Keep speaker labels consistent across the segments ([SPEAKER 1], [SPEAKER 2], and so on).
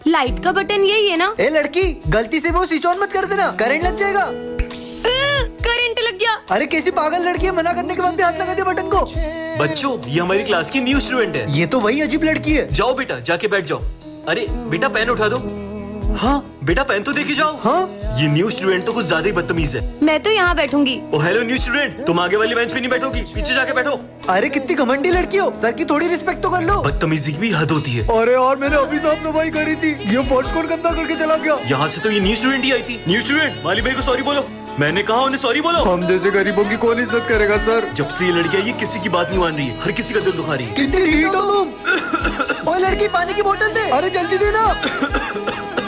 [SPEAKER 1] Light का button यही है ना?
[SPEAKER 2] ए लड़की, गलती से वो स्विच ऑन मत कर देना, करंट लग जाएगा।
[SPEAKER 1] करंट लग गया।
[SPEAKER 2] अरे कैसी पागल लड़की है, मना करने के बाद भी हाथ लगा दिया बटन को।
[SPEAKER 3] बच्चों, ये हमारी क्लास की न्यू स्टूडेंट है।
[SPEAKER 2] ये तो वही अजीब लड़की है।
[SPEAKER 3] जाओ बेटा, जाके बैठ जाओ। अरे बेटा, पेन उठा दो। हाँ बेटा, पेन तो देके जाओ।
[SPEAKER 2] हाँ?
[SPEAKER 3] ये न्यू स्टूडेंट तो कुछ ज्यादा ही बदतमीज है।
[SPEAKER 1] मैं तो यहाँ बैठूंगी।
[SPEAKER 3] ओ हेलो न्यू स्टूडेंट, तुम आगे वाली बेंच पे नहीं बैठोगी, पीछे जाके बैठो।
[SPEAKER 2] अरे कितनी घमंडी लड़की हो, सर की थोड़ी रिस्पेक्ट तो कर लो।
[SPEAKER 3] बदतमीजी की भी हद होती है।
[SPEAKER 2] अरे यार, मैंने अभी साफ सफाई करी थी, ये फर्श कौन गंदा करके चला गया।
[SPEAKER 3] यहाँ से तो ये न्यू स्टूडेंट ही आई थी। न्यू स्टूडेंट, माली भाई को सॉरी बोलो। मैंने कहा उन्हें सॉरी बोलो।
[SPEAKER 2] हम जैसे गरीबों की कौन इज्जत करेगा सर।
[SPEAKER 3] जब से ये लड़की आई, ये किसी की बात नहीं मान रही है, हर किसी का दिल दुखा रही है।
[SPEAKER 2] कितनी ढीठ हो तुम। ओए लड़की, पानी की बोतल दे। अरे जल्दी देना,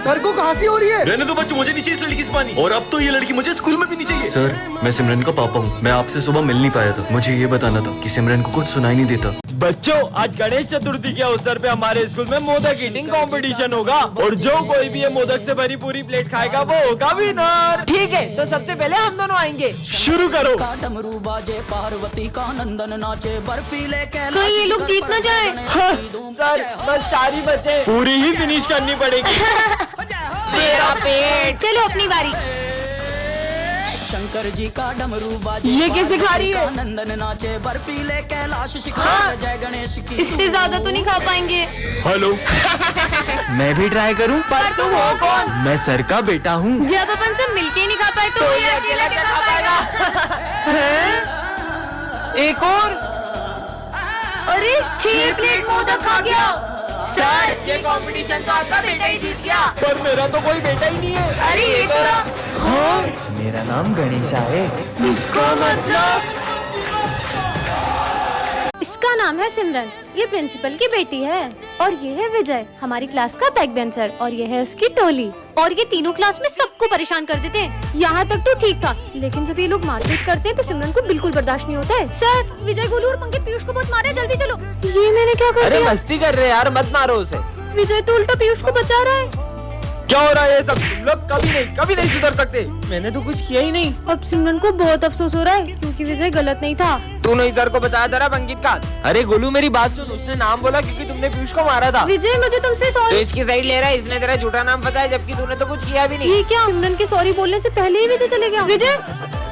[SPEAKER 2] सर को खांसी हो रही है।
[SPEAKER 3] रहने दो बच्चों, मुझे नहीं चाहिए इस लड़की से पानी। और अब तो ये लड़की मुझे स्कूल में भी नहीं चाहिए। सर, मैं सिमरन का पापा हूँ। मैं आपसे सुबह मिल नहीं पाया था। मुझे ये बताना था कि सिमरन को कुछ सुनाई नहीं देता।
[SPEAKER 4] बच्चों, आज गणेश चतुर्थी के अवसर पे हमारे स्कूल में मोदक ईटिंग कंपटीशन होगा और जो कोई भी ये मोदक से भरी पूरी प्लेट खाएगा वो होगा विनर।
[SPEAKER 5] ठीक है, तो सबसे पहले हम दोनों आएंगे।
[SPEAKER 4] शुरू करो।
[SPEAKER 6] डमरू बाजे पार्वती का नंदन नाचे बर्फीले
[SPEAKER 1] कहीं ये लोग जीत न जाए।
[SPEAKER 4] सर, बस 4 ही बचे, पूरी ही फिनिश करनी पड़ेगी।
[SPEAKER 5] मेरा पेट।
[SPEAKER 1] चलो अपनी बारी।
[SPEAKER 6] शंकर जी का डमरू बाजे
[SPEAKER 5] ये कैसे खा रही है?
[SPEAKER 6] नंदन नाचे बर्फीले कैलाश शिखर जय गणेश की।
[SPEAKER 1] इससे ज्यादा तो नहीं खा पाएंगे।
[SPEAKER 4] हेलो। मैं भी ट्राई करूं?
[SPEAKER 1] पर तुम हो कौन?
[SPEAKER 4] मैं सर का बेटा हूँ।
[SPEAKER 1] जब अपन सब मिलके नहीं खा पाए तो ये अकेला कैसे खा पाएगा?
[SPEAKER 5] एक और।
[SPEAKER 1] अरे 6 प्लेट मोदक खा गया।
[SPEAKER 5] सर, ये कंपटीशन तो आपका बेटा ही जीत गया।
[SPEAKER 4] पर मेरा तो कोई बेटा ही नहीं है।
[SPEAKER 1] अरे ये तो
[SPEAKER 4] मेरा नाम गणेशा है।
[SPEAKER 5] इसका मतलब?
[SPEAKER 1] इसका नाम है सिमरन, ये प्रिंसिपल की बेटी है। और ये है विजय, हमारी क्लास का बैक बेंचर। और ये है उसकी टोली। और ये तीनों क्लास में सबको परेशान कर देते हैं। यहाँ तक तो ठीक था, लेकिन जब ये लोग मारपीट करते हैं तो सिमरन को बिल्कुल बर्दाश्त नहीं होता है। सर, विजय, गोलू और पंकज पीयूष को बहुत मारे, जल्दी चलो। ये मैंने क्या कर
[SPEAKER 5] अरे
[SPEAKER 1] दिया?
[SPEAKER 5] मस्ती कर रहे यार, मत मारो उसे।
[SPEAKER 1] विजय तो उल्टा पीयूष को बचा रहा है।
[SPEAKER 4] क्या हो रहा है ये सब? तुम लोग कभी नहीं सुधर सकते। मैंने तो कुछ किया ही नहीं।
[SPEAKER 1] अब सिमरन को बहुत अफसोस हो रहा है क्योंकि विजय गलत नहीं था।
[SPEAKER 5] तूने इधर को बताया था ना अंकित का। अरे गोलू, मेरी बात सुन, उसने नाम बोला क्योंकि तुमने पीयूष को मारा था।
[SPEAKER 1] विजय, मुझे तुमसे
[SPEAKER 5] तो
[SPEAKER 1] सॉरी।
[SPEAKER 5] इसकी साइड ले रहा है, इसने तेरा झूठा नाम बताया जबकि तूने तो कुछ किया भी नहीं।
[SPEAKER 1] ये क्या? सिमरन के सॉरी बोलने से पहले ही विजय चले गया। विजय,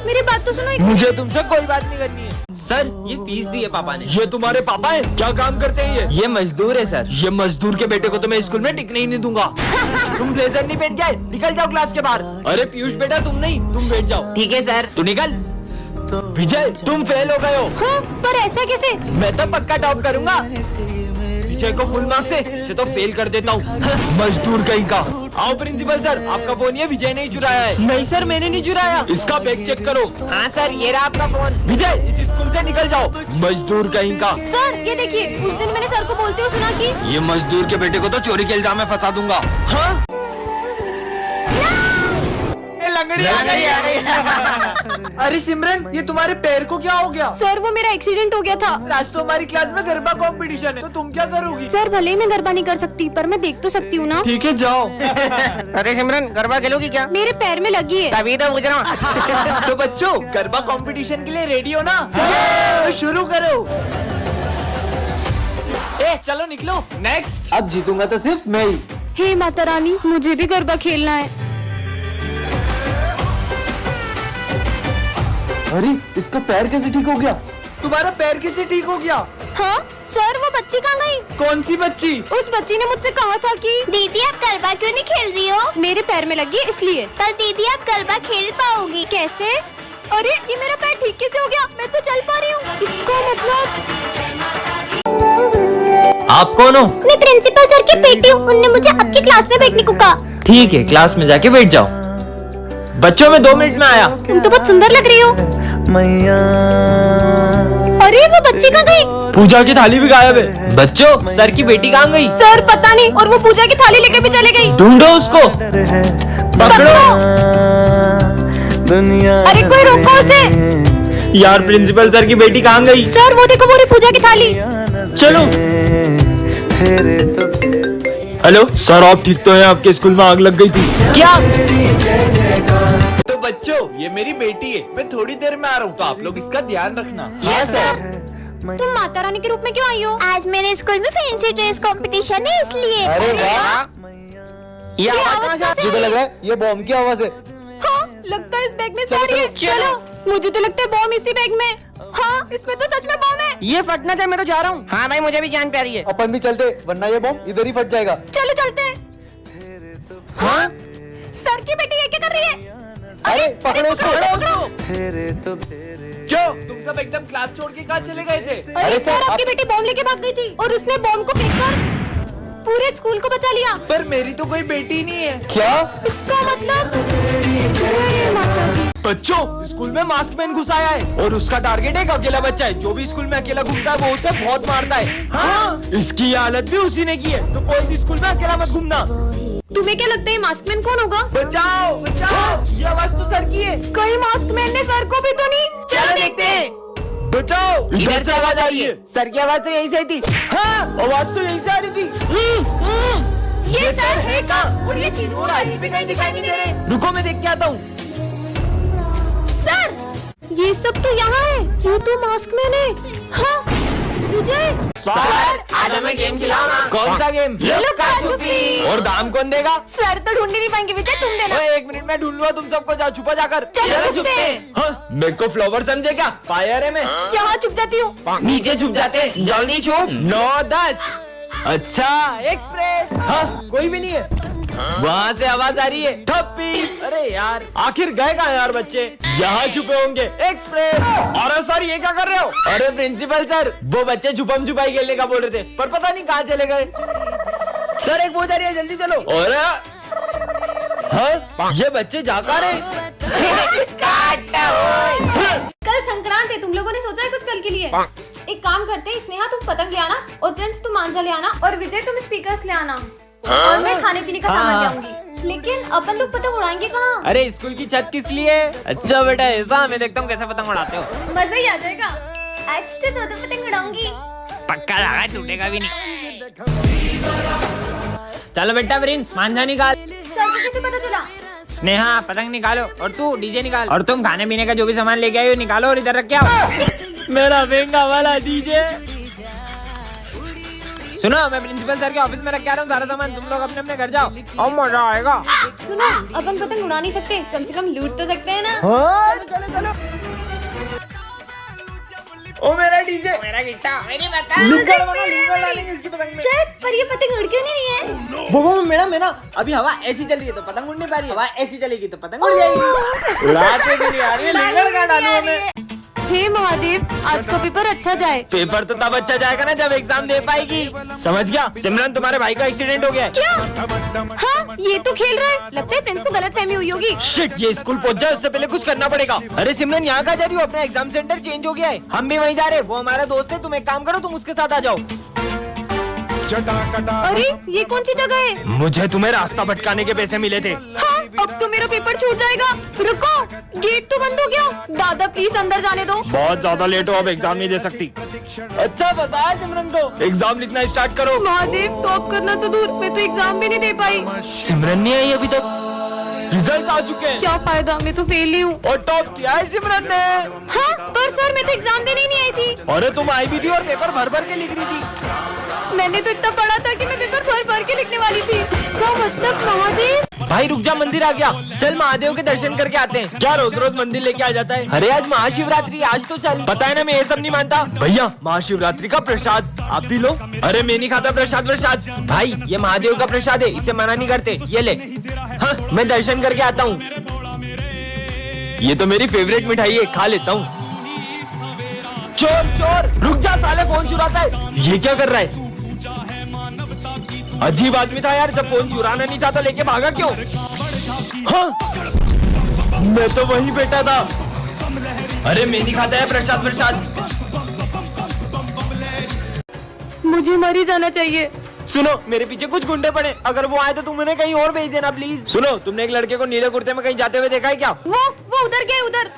[SPEAKER 1] मेरी बात तो सुनो।
[SPEAKER 5] मुझे तुमसे कोई बात नहीं करनी है। सर, ये फीस दी है पापा ने।
[SPEAKER 4] ये तुम्हारे पापा हैं? क्या काम करते हैं
[SPEAKER 5] ये मजदूर है सर।
[SPEAKER 4] ये मजदूर के बेटे को तो मैं स्कूल में टिकने ही नहीं दूंगा।
[SPEAKER 5] तुम ब्लेजर नहीं पहन के आए, निकल जाओ क्लास के बाहर।
[SPEAKER 4] अरे पीयूष बेटा, तुम नहीं, तुम बैठ जाओ।
[SPEAKER 5] ठीक है सर।
[SPEAKER 4] तू निकल। विजय, तुम फेल हो गए हो।
[SPEAKER 1] हाँ, पर ऐसा कैसे?
[SPEAKER 5] मैं तो पक्का टॉप करूंगा।
[SPEAKER 4] विजय को फुल मार्क्स से इसे तो फेल कर देता हूँ। मजदूर कहीं का। आओ प्रिंसिपल सर, आपका फोन ये विजय ने चुराया है।
[SPEAKER 5] नहीं सर, मैंने नहीं चुराया।
[SPEAKER 4] इसका बैग चेक करो।
[SPEAKER 5] हाँ सर, ये रहा आपका फोन।
[SPEAKER 4] विजय, इस स्कूल से निकल जाओ। मजदूर कहीं का।
[SPEAKER 1] सर, ये देखिए, उस दिन मैंने सर को बोलते हुए सुना कि
[SPEAKER 4] ये मजदूर के बेटे को तो चोरी के इल्जाम में फंसा दूंगा। हाँ?
[SPEAKER 5] लंगड़ी आ गई।
[SPEAKER 2] अरे सिमरन, ये तुम्हारे पैर को क्या हो गया?
[SPEAKER 1] सर, वो मेरा एक्सीडेंट हो गया था।
[SPEAKER 5] आज तो हमारी क्लास में गरबा कंपटीशन है, तो तुम क्या करोगी?
[SPEAKER 1] सर, भले ही मैं गरबा नहीं कर सकती, पर मैं देख तो सकती हूँ ना।
[SPEAKER 4] ठीक है, जाओ।
[SPEAKER 5] अरे सिमरन, गरबा खेलोगी क्या?
[SPEAKER 1] मेरे पैर में लगी है।
[SPEAKER 5] तभी तो पूछ रहा हूँ। तो बच्चों, गरबा कंपटीशन के लिए रेडी हो ना? तो शुरू करो। चलो निकलो। नेक्स्ट।
[SPEAKER 2] अब जीतूंगा तो सिर्फ मैं ही।
[SPEAKER 1] हे माता रानी, मुझे भी गरबा खेलना है।
[SPEAKER 2] अरे इसका पैर कैसे ठीक हो गया? तुम्हारा पैर कैसे ठीक हो गया?
[SPEAKER 1] हाँ सर, वो बच्ची कहाँ गई?
[SPEAKER 2] कौन सी बच्ची?
[SPEAKER 1] उस बच्ची ने मुझसे कहा था कि
[SPEAKER 7] दीदी आप गरबा क्यों नहीं खेल रही हो?
[SPEAKER 1] मेरे पैर में लगी है इसलिए।
[SPEAKER 7] पर दीदी आप गरबा खेल पाओगी
[SPEAKER 1] कैसे? अरे ये मेरा पैर ठीक कैसे हो गया? मैं तो चल पा रही हूँ। इसका मतलब
[SPEAKER 5] आप कौन हो?
[SPEAKER 7] मैं प्रिंसिपल सर की बेटी हूँ। उनने मुझे आपकी क्लास में बैठने को कहा।
[SPEAKER 5] ठीक है, क्लास में जाके बैठ जाओ। बच्चों, मैं 2 मिनट में आया।
[SPEAKER 1] तुम तो बहुत सुंदर लग रही हो। अरे वो बच्ची कहाँ गई?
[SPEAKER 4] पूजा की थाली भी गायब है।
[SPEAKER 5] बच्चों, सर की बेटी कहाँ गई?
[SPEAKER 1] सर पता नहीं, और वो पूजा की थाली लेके भी चले गई।
[SPEAKER 5] ढूंढो उसको।
[SPEAKER 1] पकड़ो। अरे कोई रोको उसे।
[SPEAKER 4] यार, प्रिंसिपल सर की बेटी कहाँ गई?
[SPEAKER 1] सर वो देखो, वो रही पूजा की थाली।
[SPEAKER 4] चलो। हेलो सर, आप ठीक तो हैं? आपके स्कूल में आग लग गई थी
[SPEAKER 5] क्या?
[SPEAKER 4] तो बच्चों, ये मेरी बेटी है। मैं थोड़ी देर में आ रहा हूँ, तो आप लोग इसका ध्यान रखना।
[SPEAKER 5] Yes sir.
[SPEAKER 1] तुम माता रानी के रूप में क्यों आई हो?
[SPEAKER 7] आज मेरे स्कूल में फैंसी ड्रेस कंपटीशन है इसलिए।
[SPEAKER 5] अरे वाह।
[SPEAKER 1] ये आवाज कहाँ से
[SPEAKER 2] मुझे तो लग रहा है ये बॉम्ब की आवाज है।
[SPEAKER 1] हाँ, लगता है इस बैग में से आ रही है। चलो, मुझे तो लगता है बॉम्ब इसी बैग में। हाँ, इसमें तो सच में बॉम्ब है।
[SPEAKER 8] ये फटना चाहिए, मैं तो जा रहा हूँ। हाँ भाई, मुझे भी जान प्यारी है।
[SPEAKER 2] अपन भी चलते, वरना ये बॉम्ब इधर ही फट जाएगा।
[SPEAKER 1] चलो चलते हैं। हाँ? सर की बेटी ये क्या कर रही है?
[SPEAKER 2] अरे पकड़ो उसको।
[SPEAKER 5] क्यों तुम सब एकदम क्लास छोड़ के कहाँ चले गए थे?
[SPEAKER 1] अरे सर, आपकी बेटी बॉम्ब लेके भाग गई थी और उसने बॉम्ब को फेंककर पूरे स्कूल को बचा लिया।
[SPEAKER 5] पर मेरी तो कोई बेटी नहीं है।
[SPEAKER 2] क्या?
[SPEAKER 1] इसका मतलब जय माता दी।
[SPEAKER 4] बच्चों, स्कूल में मास्क मैन घुस आया है और उसका टारगेट एक अकेला बच्चा है। जो भी स्कूल में अकेला घूमता है वो उसे बहुत मारता है। हाँ, इसकी ये हालत भी उसी ने की है, तो कोई भी स्कूल में अकेला मत घूमना।
[SPEAKER 1] तुम्हें क्या लगता है मास्क मैन कौन होगा?
[SPEAKER 4] बचाओ बचाओ, ये आवाज तो सर की है।
[SPEAKER 1] कहीं मास्क मैन ने सर को भी तो नहीं?
[SPEAKER 8] चलो देखते हैं।
[SPEAKER 4] बचाओ, इधर से आवाज आ रही है।
[SPEAKER 8] सर की आवाज तो यहीं से आई थी।
[SPEAKER 4] हाँ, आवाज तो यहीं से आ रही थी।
[SPEAKER 1] ये सर है कहाँ? और ये चीनू और आइली भी कहीं दिखाई नहीं दे रहे।
[SPEAKER 4] रुको मैं देख के आता हूँ।
[SPEAKER 1] सर, ये सब तो यहाँ है। ये तो मास्क मैन है। हाँ, विजय।
[SPEAKER 8] सर, आज हमें गेम खिलाओ ना।
[SPEAKER 4] कौन सा गेम?
[SPEAKER 1] लुक्का छुपी।
[SPEAKER 4] और दाम कौन देगा?
[SPEAKER 1] सर तो ढूंढ नहीं पाएंगे विजय, तुम देना।
[SPEAKER 4] ओए, 1 मिनट में ढूंढ लूंगा, तुम सबको जाओ छुपा जाकर।
[SPEAKER 1] चलो छुपते हैं।
[SPEAKER 4] हाँ, मेरे को फ्लावर समझे क्या? फायर है मैं।
[SPEAKER 1] यहाँ छुप जाती हूँ।
[SPEAKER 8] नीचे छुप जाते, जल्दी छुप।
[SPEAKER 4] 9-10। अच्छा, एक्सप्रेस। हाँ, कोई भी नहीं है। वहाँ से आवाज आ रही है, ठप्पी। अरे यार, आखिर गए कहाँ यार बच्चे? यहाँ छुपे होंगे। एक्सप्रेस। अरे सर, ये क्या कर रहे हो? अरे प्रिंसिपल सर, वो बच्चे छुपम छुपाई खेलने का बोल रहे थे, पर पता नहीं कहाँ चले गए।
[SPEAKER 8] सर, एक वो जा रही है, जल्दी चलो।
[SPEAKER 4] और हाँ, ये बच्चे जाकर रहे।
[SPEAKER 1] कल संक्रांत है, तुम लोगों ने सोचा है कुछ कल के लिए? एक काम करते हैं, स्नेहा तुम पतंग ले आना और प्रिंस तुम मांझा ले आना और विजय तुम स्पीकर्स ले आना और मैं खाने पीने का सामान ले आऊंगी। लेकिन अपन लोग पतंग उड़ाएंगे कहाँ?
[SPEAKER 4] अरे स्कूल की छत किस लिए? अच्छा बेटा ऐसा, मैं देखता हूँ कैसे पतंग उड़ाते हो।
[SPEAKER 1] मजा ही आ जाएगा। आज तो दो पतंग उड़ाऊंगी।
[SPEAKER 8] पक्का लगा, टूटेगा भी नहीं। चलो बेटा प्रिंस, मांझा निकाल।
[SPEAKER 1] सर को कैसे पता चला?
[SPEAKER 8] स्नेहा, पतंग निकालो और तू डीजे निकाल। और तुम खाने पीने का जो भी सामान लेके आए हो निकालो और इधर रख के आओ।
[SPEAKER 4] मेरा महंगा वाला डीजे।
[SPEAKER 8] सुनो, मैं प्रिंसिपल सर के ऑफिस में रख के आ रहा हूँ सारा सामान। तुम लोग अपने अपने घर जाओ और मजा आएगा।
[SPEAKER 1] सुनो, अपन पतंग उड़ा नहीं सकते, कम से कम लूट तो सकते हैं ना।
[SPEAKER 4] हाँ, चलो चलो। ओ मेरा डीजे,
[SPEAKER 8] मेरा गिटार, मेरी पतंग।
[SPEAKER 4] लुक्कड़ बना, लुक्कड़ डालेंगे इसकी पतंग में।
[SPEAKER 1] सर, पर ये पतंग उड़ क्यों नहीं रही है?
[SPEAKER 8] वो मैडम है ना, अभी हवा ऐसी चल रही है तो पतंग उड़ नहीं पा रही है। हवा ऐसी चलेगी तो पतंग उड़ जाएगी।
[SPEAKER 4] उड़ाते भी नहीं आ रही है, लुक्कड़ क्या डालूं मैं?
[SPEAKER 1] हे महादेव, आज का पेपर अच्छा जाए।
[SPEAKER 4] पेपर तो तब अच्छा जाएगा ना जब एग्जाम दे पाएगी। समझ गया? सिमरन, तुम्हारे भाई का एक्सीडेंट हो गया है।
[SPEAKER 1] क्या? हाँ, ये तो खेल रहा है। लगता है प्रिंस को गलतफहमी हुई होगी।
[SPEAKER 4] शिट, ये स्कूल पहुंच जाए उससे पहले कुछ करना पड़ेगा। अरे सिमरन, यहाँ कहाँ जा रही हो? अपना एग्जाम सेंटर चेंज हो गया है। हम भी वहीं जा रहे हैं। वो हमारा दोस्त है, तुम एक काम करो, तुम उसके साथ आ जाओ।
[SPEAKER 1] अरे, ये कौन सी जगह है?
[SPEAKER 4] मुझे तुम्हें रास्ता भटकाने के पैसे मिले थे।
[SPEAKER 1] हाँ, अब तो मेरा पेपर छूट जाएगा। रुको, गेट तो बंद हो गया। दादा प्लीज अंदर जाने दो।
[SPEAKER 4] बहुत ज्यादा लेट हो, अब एग्जाम नहीं दे सकती। अच्छा बताया सिमरन को, एग्जाम लिखना स्टार्ट करो।
[SPEAKER 1] महादेव, टॉप करना तो दूर, मैं तो एग्जाम भी नहीं दे पाई।
[SPEAKER 4] सिमरन नहीं आई अभी तक, रिजल्ट आ चुके हैं।
[SPEAKER 1] क्या फायदा, मैं तो फेल ही हूँ।
[SPEAKER 4] और टॉप किया है सिमरन ने।
[SPEAKER 1] हाँ, पर सर मैं तो एग्जाम देने नहीं आई थी।
[SPEAKER 4] अरे तुम आई भी थी और पेपर भर भर के लिख रही थी।
[SPEAKER 1] मैंने तो इतना पढ़ा था कि मैं पेपर भर भर के लिखने वाली थी। इसका मतलब महादेव।
[SPEAKER 4] भाई रुक जा, मंदिर आ गया। चल महादेव के दर्शन करके आते हैं। क्या रोज रोज मंदिर लेके आ जाता है? अरे आज महाशिवरात्रि, आज तो चल। पता है ना, मैं ये सब नहीं मानता। भैया, महाशिवरात्रि का प्रसाद आप भी लो। अरे मैं नहीं खाता प्रसाद प्रसाद। भाई, ये महादेव का प्रसाद है, इसे मना नहीं करते। ये ले। हाँ, मैं दर्शन करके आता हूँ। ये तो मेरी फेवरेट मिठाई है, खा लेता हूँ। चोर चोर, रुक जा साले, फोन चुराता है। ये क्या कर रहा है? अजीब आदमी था यार, जब फोन चुराना नहीं चाहता लेके भागा क्यों? हाँ, मैं तो वहीं बैठा था। अरे मैं नहीं खाता है प्रसाद प्रसाद।
[SPEAKER 1] मुझे मर ही जाना चाहिए।
[SPEAKER 4] सुनो, मेरे पीछे कुछ गुंडे पड़े, अगर वो आए तो तुम उन्हें कहीं और भेज देना प्लीज। सुनो, तुमने एक लड़के को नीले कुर्ते में कहीं जाते हुए देखा है क्या?
[SPEAKER 1] वो उधर गए, उधर।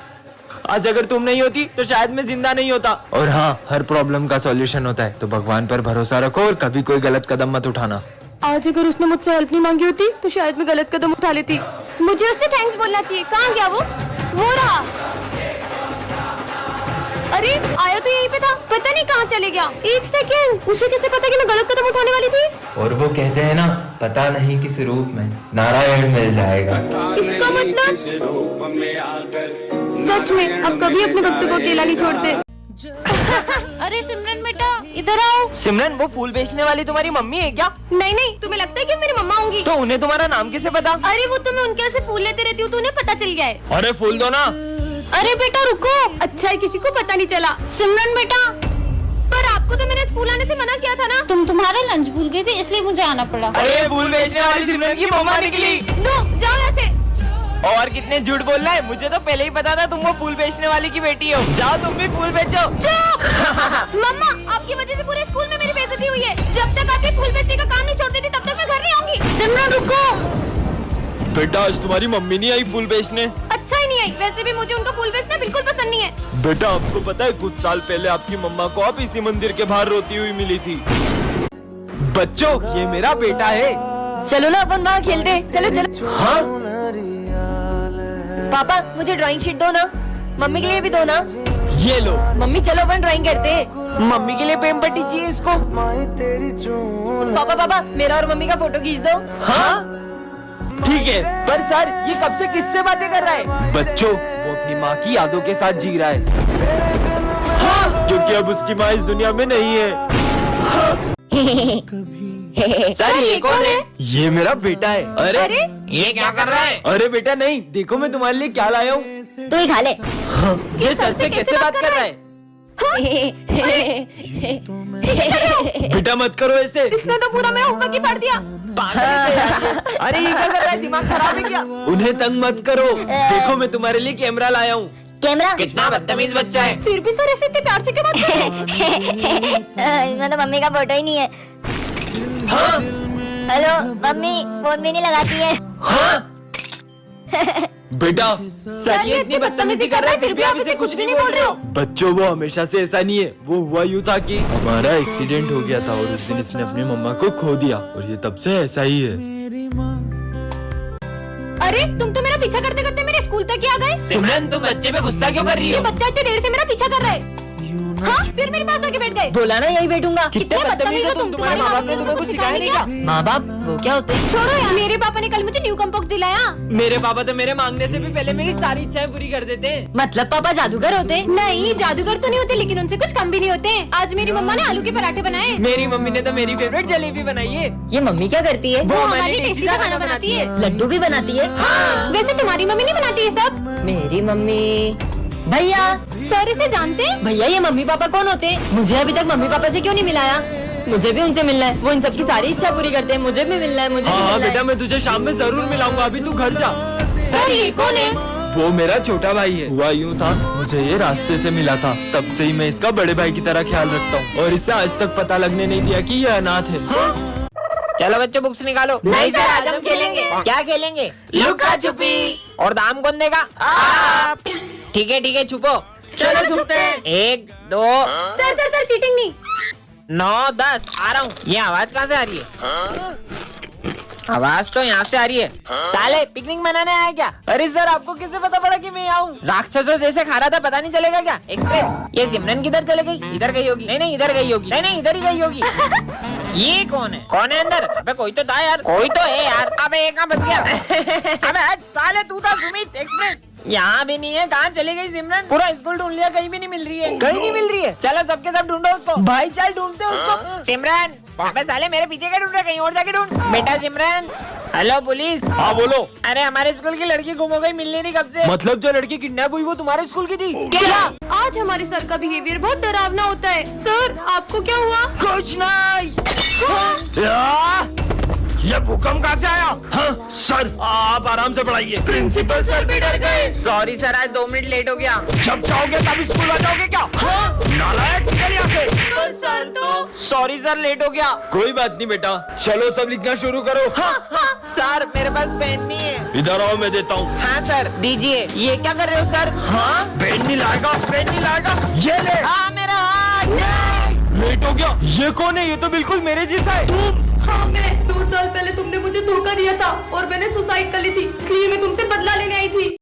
[SPEAKER 4] आज अगर तुम नहीं होती तो शायद मैं जिंदा नहीं होता। और हाँ, हर प्रॉब्लम का सॉल्यूशन होता है, तो भगवान पर भरोसा रखो और कभी कोई गलत कदम मत उठाना।
[SPEAKER 1] आज अगर उसने मुझसे हेल्प नहीं मांगी होती तो शायद मैं गलत कदम उठा लेती। मुझे उससे थैंक्स बोलना चाहिए। कहाँ गया वो रहा। अरे आया तो यहीं पे था, पता नहीं कहाँ चले गया। एक सेकेंड, उसे कैसे पता कि मैं गलत कदम उठाने वाली थी?
[SPEAKER 4] और वो कहते हैं ना, पता नहीं किस रूप में नारायण मिल जाएगा।
[SPEAKER 1] इसका मतलब सच में अब कभी अपने भक्तों को अकेला नहीं छोड़ते। अरे सिमरन बेटा इधर आओ।
[SPEAKER 4] सिमरन, वो फूल बेचने वाली तुम्हारी मम्मी है क्या?
[SPEAKER 1] नहीं नहीं, तुम्हें लगता है कि मेरी मम्मा होंगी?
[SPEAKER 4] तो उन्हें तुम्हारा नाम कैसे पता?
[SPEAKER 1] अरे वो तो मैं उनके से फूल लेते रहती हूँ तो उन्हें पता चल गया है।
[SPEAKER 4] अरे फूल दो ना।
[SPEAKER 1] अरे बेटा रुको, अच्छा है किसी को पता नहीं चला। सिमरन बेटा, पर आपको तो मैंने स्कूल आने से मना किया था ना। तुम तुम्हारा लंच भूल गए थे इसलिए मुझे आना पड़ा।
[SPEAKER 4] अरे फूल बेचने वाली सिमरन की मम्मा निकली।
[SPEAKER 1] दो जाओ यहाँ से।
[SPEAKER 4] और कितने झूठ बोल रहा है, मुझे तो पहले ही पता था तुम वो फूल बेचने वाली की बेटी हो। जाओ तुम भी फूल बेचो।
[SPEAKER 1] मम्मा, आपकी वजह से पूरे स्कूल में मेरी बेइज्जती हुई है। जब तक आप ये फूल बेचने का काम नहीं छोड़ देती तब तक मैं घर नहीं आऊंगी। सिमरन रुको।
[SPEAKER 4] बेटा आज तुम्हारी मम्मी नहीं आई फूल बेचने।
[SPEAKER 1] अच्छा ही नहीं आई, वैसे भी मुझे उनका फूल बेचना बिल्कुल पसंद नहीं है।
[SPEAKER 4] बेटा आपको पता है कुछ साल पहले आपकी मम्मा को आप इसी मंदिर के बाहर रोती हुई मिली थी। बच्चों ये मेरा बेटा है।
[SPEAKER 9] चलो ना अपन वहाँ खेलते। चलो चलो।
[SPEAKER 4] हाँ
[SPEAKER 9] पापा मुझे ड्राइंग शीट दो ना, मम्मी के लिए भी दो ना।
[SPEAKER 4] ये लो।
[SPEAKER 9] मम्मी चलो अपन ड्राइंग करते।
[SPEAKER 4] मम्मी के लिए पेन पट्टी चाहिए इसको।
[SPEAKER 9] पापा पापा मेरा और मम्मी का फोटो खींच दो।
[SPEAKER 4] हाँ ठीक है, पर सर ये कब से किससे बातें कर रहा है? बच्चों वो अपनी माँ की यादों के साथ जी रहा है। हाँ, क्योंकि अब उसकी माँ इस दुनिया में नहीं है। सर ये कौन है? ये मेरा बेटा है। अरे
[SPEAKER 8] ये क्या कर रहा है?
[SPEAKER 4] अरे बेटा नहीं, देखो मैं तुम्हारे लिए क्या लाया हूँ।
[SPEAKER 9] तू ही खा ले।
[SPEAKER 4] ये सर से कैसे बात कर रहा है? बेटा मत करो ऐसे।
[SPEAKER 1] इसने तो पूरा मेरा होमवर्क ही पढ़ दिया।
[SPEAKER 4] अरे ये क्या कर रहा है, दिमाग खराब है क्या? उन्हें तंग मत करो, देखो मैं तुम्हारे लिए कैमरा लाया हूँ।
[SPEAKER 9] कैमरा?
[SPEAKER 8] कितना बदतमीज बच्चा है।
[SPEAKER 1] फिर भी सर ऐसे इतने प्यार से क्यों बात कर रहे हो?
[SPEAKER 9] इसमें तो मम्मी का फोटो ही नहीं है।
[SPEAKER 4] हाँ
[SPEAKER 9] हेलो मम्मी, फोन भी नहीं लगाती है।
[SPEAKER 4] हाँ बेटा सर ये इतनी बदतमीजी कर रहा है फिर भी आप इसे कुछ नहीं बोल रहे हो। बच्चों वो हमेशा से ऐसा नहीं है, वो हुआ यूँ था कि हमारा एक्सीडेंट हो गया था और उस दिन इसने अपनी मम्मा को खो दिया और ये तब से ऐसा ही है।
[SPEAKER 1] अरे तुम तो मेरा पीछा करते करते मेरे स्कूल तक ही आ गए।
[SPEAKER 8] सिमरन तुम बच्चे पे गुस्सा क्यों कर रही
[SPEAKER 1] ये
[SPEAKER 8] हो?
[SPEAKER 1] बच्चा इतनी देर से मेरा पीछा कर रहा है। हाँ फिर मेरे पास आके बैठ गए।
[SPEAKER 9] बोला ना यही बैठूंगा।
[SPEAKER 1] कितने बदतमीज हो तुम, तुम्हारे माँ बाप ने तुमको कुछ सिखाया नहीं क्या?
[SPEAKER 9] माँ बाप वो क्या होते हैं?
[SPEAKER 1] छोड़ो यार, मेरे पापा ने कल मुझे न्यू कम्पोक्स दिलाया।
[SPEAKER 4] मेरे पापा तो मेरे मांगने से भी पहले मेरी सारी इच्छाएं पूरी कर देते हैं।
[SPEAKER 9] मतलब पापा जादूगर होते हैं?
[SPEAKER 1] नहीं जादूगर तो नहीं होते, लेकिन उनसे कुछ कम भी नहीं होते। आज मेरी मम्मा ने आलू के पराठे बनाए।
[SPEAKER 4] मेरी मम्मी ने तो मेरी फेवरेट जलेबी बनाई है।
[SPEAKER 9] ये मम्मी क्या करती है?
[SPEAKER 1] वो हमारी टेस्टी सा खाना बनाती है।
[SPEAKER 9] लड्डू भी बनाती है।
[SPEAKER 1] वैसे तुम्हारी मम्मी नहीं बनाती ये सब?
[SPEAKER 9] मेरी मम्मी। भैया
[SPEAKER 1] सर इसे जानते हैं?
[SPEAKER 9] भैया ये मम्मी पापा कौन होते हैं? मुझे अभी तक मम्मी पापा से क्यों नहीं मिलाया? मुझे भी उनसे मिलना है, वो इन सबकी सारी इच्छा पूरी करते हैं। मुझे भी मिलना है, मुझे भी
[SPEAKER 4] हाँ
[SPEAKER 9] मिलना
[SPEAKER 4] बेटा
[SPEAKER 9] है।
[SPEAKER 4] मैं तुझे शाम में जरूर मिलाऊंगा, अभी तू घर जा।
[SPEAKER 1] सर ये कौन है?
[SPEAKER 4] वो मेरा छोटा भाई है। हुआ यूँ था, मुझे ये रास्ते से मिला था, तब से ही मैं इसका बड़े भाई की तरह ख्याल रखता हूँ और इससे आज तक पता लगने नहीं दिया कि ये अनाथ है।
[SPEAKER 8] चलो बच्चों बुक्स निकालो।
[SPEAKER 9] नहीं सर, आज हम खेलेंगे।
[SPEAKER 8] क्या खेलेंगे? लुका छुपी। और दाम कौन देगा? आप। ठीक है छुपो।
[SPEAKER 9] चलो छुपते हैं।
[SPEAKER 8] 1 2
[SPEAKER 1] सर सर सर चीटिंग नहीं।
[SPEAKER 8] 9 10 आ रहा हूँ। ये आवाज कहाँ से आ रही है? आवाज तो यहाँ से आ रही है। साले पिकनिक मनाने आया क्या?
[SPEAKER 4] अरे सर आपको कैसे पता पड़ा कि मैं आऊँ?
[SPEAKER 8] राक्षसों जैसे खा रहा था, पता नहीं चलेगा क्या? एक्सप्रेस। ये सिमरन किधर चले गई? इधर गई होगी। नहीं इधर गई होगी। नहीं इधर ही गई होगी। ये कौन है अंदर? अबे कोई तो था यार, कोई तो है यार। अबे एक कहाँ बच गया? अबे हट साले, तू था सुमित एक्सप्रेस। यहाँ भी नहीं है, कहाँ चली गई सिमरन? पूरा स्कूल ढूंढ लिया, कहीं भी नहीं मिल रही है।
[SPEAKER 4] कहीं नहीं मिल रही है।
[SPEAKER 8] चलो सबके सब ढूंढो उसको।
[SPEAKER 4] भाई चल ढूंढते हैं उसको।
[SPEAKER 8] सिमरन, अबे साले मेरे पीछे क्या ढूंढ रहे? कहीं और जाके ढूंढ। बेटा सिमरन। Hello police.
[SPEAKER 4] हाँ बोलो।
[SPEAKER 8] अरे हमारे स्कूल की लड़की गुम हो गई, मिलने नहीं कब से।
[SPEAKER 4] मतलब जो लड़की किडनैप हुई वो तुम्हारे स्कूल की थी?
[SPEAKER 8] क्या?
[SPEAKER 1] आज हमारे सर का बिहेवियर बहुत डरावना होता है। सर आपको क्या हुआ?
[SPEAKER 4] कुछ नहीं। ये भूकंप कहाँ से आया? हाँ सर आप आराम से पढ़ाइए। प्रिंसिपल सर भी डर गए।
[SPEAKER 8] सॉरी सर, आज 2 मिनट लेट हो गया।
[SPEAKER 4] जब जाओगे तब स्कूल आ जाओगे क्या? हाँ? नालायक निकल यहाँ से।
[SPEAKER 1] सर तो
[SPEAKER 8] सॉरी सर, लेट हो गया।
[SPEAKER 4] कोई बात नहीं बेटा, चलो सब लिखना शुरू करो।
[SPEAKER 8] हाँ सर, मेरे पास पेन नहीं है।
[SPEAKER 4] इधर आओ मैं देता हूँ।
[SPEAKER 8] हाँ सर दीजिए। ये क्या कर रहे हो सर?
[SPEAKER 4] हाँ पेन नहीं लाएगा, पेन नहीं लाएगा। ये ले।
[SPEAKER 8] हाँ मेरा हाथ।
[SPEAKER 4] लेट हो गया। ये कौन है? ये तो बिल्कुल मेरे जैसा है। तुम?
[SPEAKER 1] हाँ मैं 2 साल पहले तुमने मुझे धोखा दिया था और मैंने सुसाइड कर ली थी, इसलिए मैं तुमसे बदला लेने आई थी।